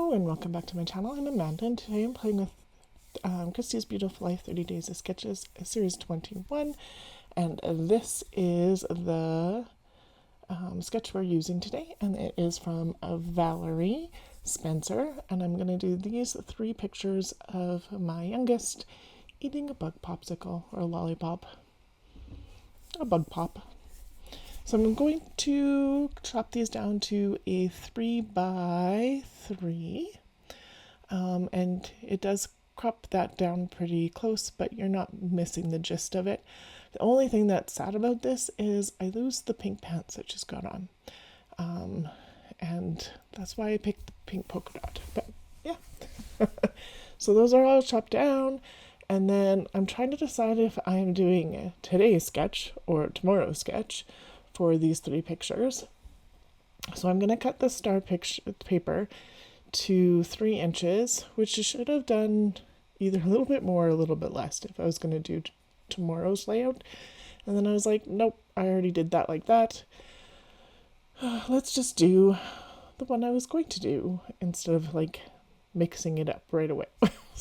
Hello and welcome back to my channel. I'm Amanda and today I'm playing with Christie's Beautiful Life 30 Days of Sketches, Series 21, and this is the sketch we're using today, and it is from Valerie Spencer, and I'm going to do these 3 pictures of my youngest eating a bug popsicle, or a lollipop, a bug pop. So I'm going to chop these down to a 3 by 3, and it does crop that down pretty close, but you're not missing the gist of it. The only thing that's sad about this is I lose the pink pants that she's got on, and that's why I picked the pink polka dot, but yeah. So those are all chopped down, and then I'm trying to decide if I'm doing today's sketch or tomorrow's sketch for these 3 pictures. So I'm going to cut the star paper to 3 inches, which I should have done either a little bit more or a little bit less if I was going to do tomorrow's layout. And then I was like, nope, I already did that like that. Let's just do the one I was going to do instead of like mixing it up right away.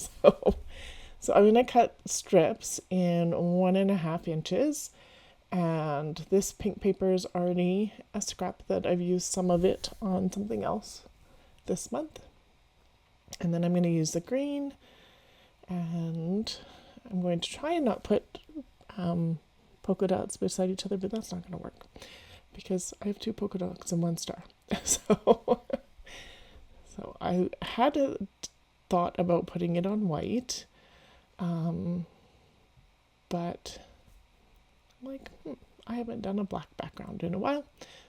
So I'm going to cut strips in 1.5 inches. And this pink paper is already a scrap that I've used some of it on something else this month. And then I'm going to use the green, and I'm going to try and not put polka dots beside each other, but that's not going to work because I have 2 polka dots and 1 star. So I had a thought about putting it on white, but I'm like, I haven't done a black background in a while.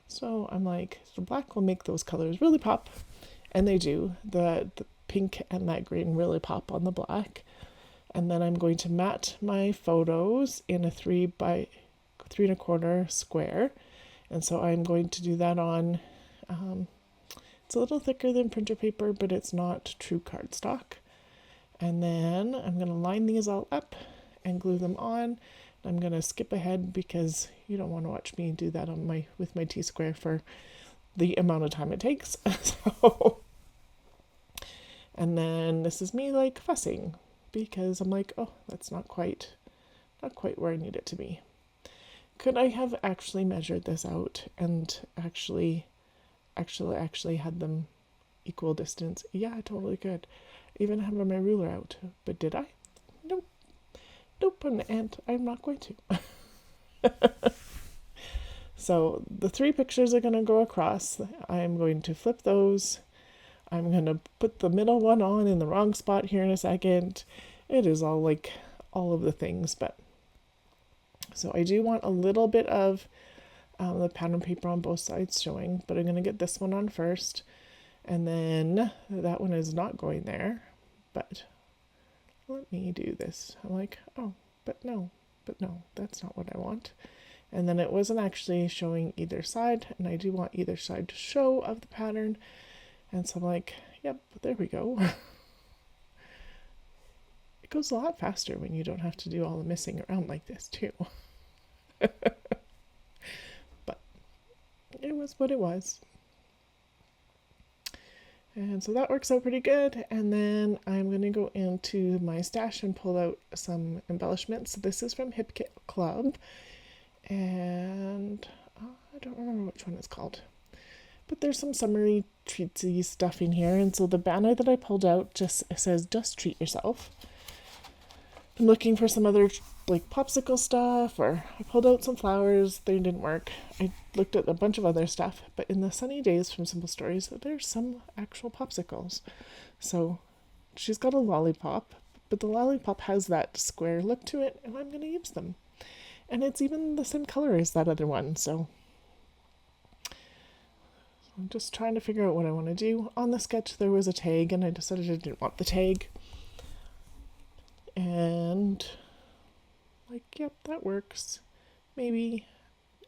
So I'm like, the black will make those colors really pop. And they do. The pink and that green really pop on the black. And then I'm going to mat my photos in a 3 by 3.25 square. And so I'm going to do that on, it's a little thicker than printer paper, but it's not true cardstock. And then I'm going to line these all up and glue them on. I'm going to skip ahead because you don't want to watch me do that on with my T-square for the amount of time it takes. And then this is me like fussing because I'm like, oh, that's not quite where I need it to be. Could I have actually measured this out and actually had them equal distance? Yeah, I totally could. Even have my ruler out, but did I? Nope, and I'm not going to. So the 3 pictures are going to go across. I'm going to flip those. I'm going to put the middle one on in the wrong spot here in a second. It is all like all of the things, but so I do want a little bit of the pattern paper on both sides showing, but I'm going to get this one on first, and then that one is not going there, but let me do this. I'm like, oh, but no, that's not what I want. And then it wasn't actually showing either side, and I do want either side to show of the pattern. And so I'm like, yep, there we go. It goes a lot faster when you don't have to do all the messing around like this too. But it was what it was. And so that works out pretty good. And then I'm going to go into my stash and pull out some embellishments. This is from Hip Kit Club. And I don't remember which one it's called. But there's some summery treatsy stuff in here. And so the banner that I pulled out just says, just treat yourself. I'm looking for some other like popsicle stuff, or I pulled out some flowers. They didn't work. I looked at a bunch of other stuff, but in the Sunny Days from Simple Stories, there's some actual popsicles. So she's got a lollipop, but the lollipop has that square look to it, and I'm going to use them. And it's even the same color as that other one, so I'm just trying to figure out what I want to do. On the sketch there was a tag, and I decided I didn't want the tag. And like, yep, that works. Maybe.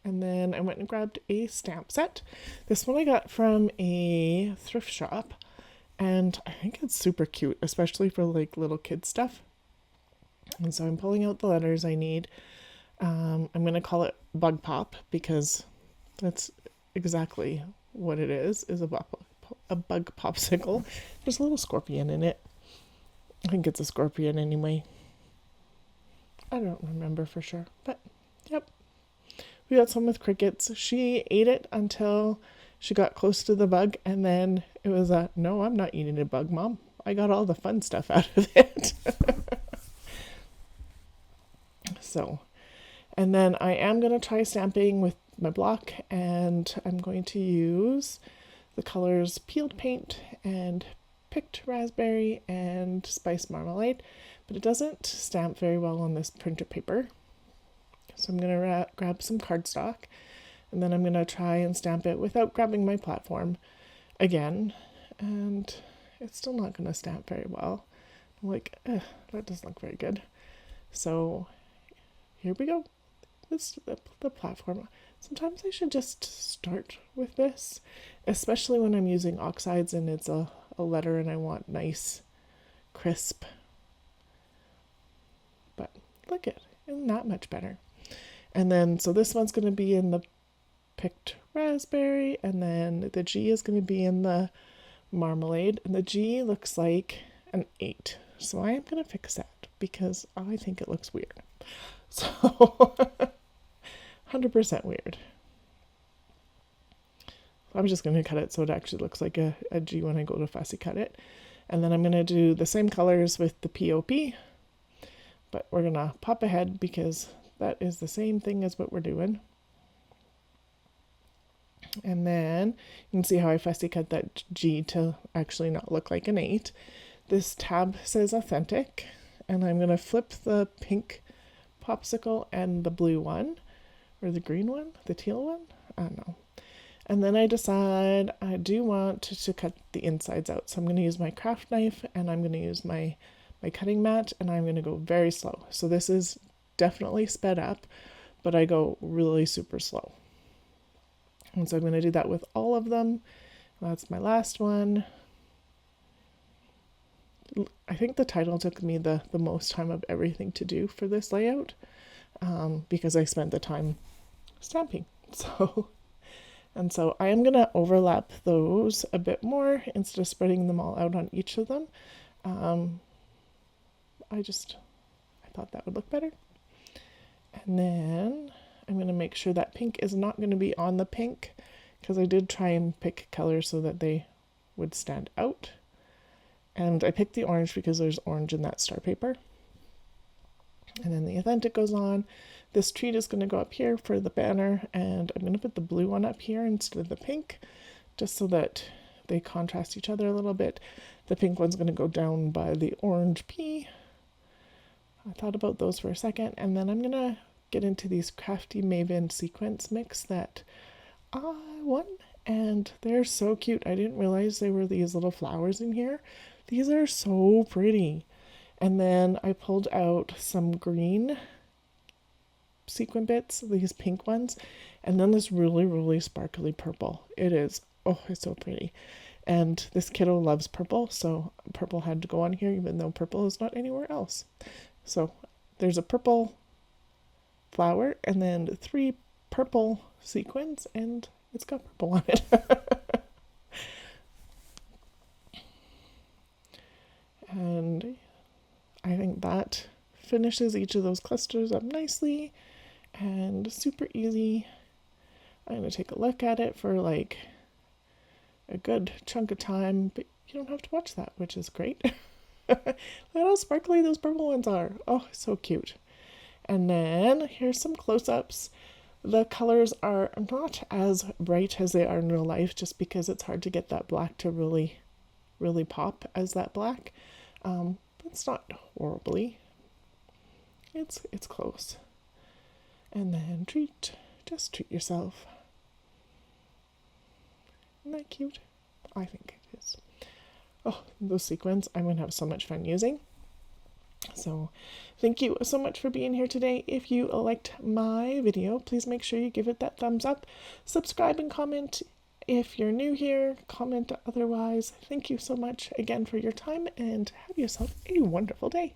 And then I went and grabbed a stamp set. This one I got from a thrift shop, and I think it's super cute, especially for like little kid stuff. And so I'm pulling out the letters I need. I'm going to call it Bug Pop because that's exactly what it is a a bug popsicle. There's a little scorpion in it. I think it's a scorpion anyway. I don't remember for sure, but yep. We got some with crickets. She ate it until she got close to the bug, and then it was no, I'm not eating a bug, Mom. I got all the fun stuff out of it. So, and then I am going to try stamping with my block, and I'm going to use the colors Peeled Paint and Picked Raspberry and Spiced Marmalade, but it doesn't stamp very well on this printer paper. So I'm going to grab some cardstock, and then I'm going to try and stamp it without grabbing my platform again, and it's still not going to stamp very well. I'm like, that doesn't look very good. So here we go. This the platform. Sometimes I should just start with this, especially when I'm using oxides and it's a letter and I want nice, crisp. But look at it, isn't that much better? And then, so this one's going to be in the Picked Raspberry, and then the G is going to be in the Marmalade, and the G looks like an 8. So I am going to fix that because I think it looks weird. So 100% weird. I'm just going to cut it so it actually looks like a G when I go to fussy cut it. And then I'm going to do the same colors with the POP, but we're going to pop ahead because that is the same thing as what we're doing. And then you can see how I fussy cut that G to actually not look like an 8. This tab says authentic, and I'm going to flip the pink popsicle and the blue one, or the green one, the teal one, I don't know. And then I decide I do want to cut the insides out. So I'm going to use my craft knife, and I'm going to use my cutting mat, and I'm going to go very slow. So this is definitely sped up, but I go really super slow. And so I'm going to do that with all of them. That's my last one. I think the title took me the most time of everything to do for this layout, because I spent the time stamping. So I am going to overlap those a bit more instead of spreading them all out on each of them. I thought that would look better. And then I'm going to make sure that pink is not going to be on the pink, because I did try and pick colors so that they would stand out. And I picked the orange because there's orange in that star paper. And then the authentic goes on. This treat is going to go up here for the banner, and I'm going to put the blue one up here instead of the pink, just so that they contrast each other a little bit. The pink one's going to go down by the orange P. I thought about those for a second, and then I'm going to get into these Crafty Maven sequence mix that I won, and they're so cute. I didn't realize there were these little flowers in here. These are so pretty. And then I pulled out some green sequin bits, these pink ones, and then this really, really sparkly purple. It is, oh, it's so pretty. And this kiddo loves purple, so purple had to go on here, even though purple is not anywhere else. So there's a purple flower, and then 3 purple sequins, and it's got purple on it. And I think that finishes each of those clusters up nicely and super easy. I'm going to take a look at it for like a good chunk of time, but you don't have to watch that, which is great. Look how sparkly those purple ones are. Oh, so cute. And then here's some close-ups. The colors are not as bright as they are in real life, just because it's hard to get that black to really, really pop as that black. But it's not horribly. It's close. And then just treat yourself. Isn't that cute? I think it is. Oh, those sequins, I'm going to have so much fun using. So thank you so much for being here today. If you liked my video, please make sure you give it that thumbs up. Subscribe and comment if you're new here. Comment otherwise. Thank you so much again for your time, and have yourself a wonderful day.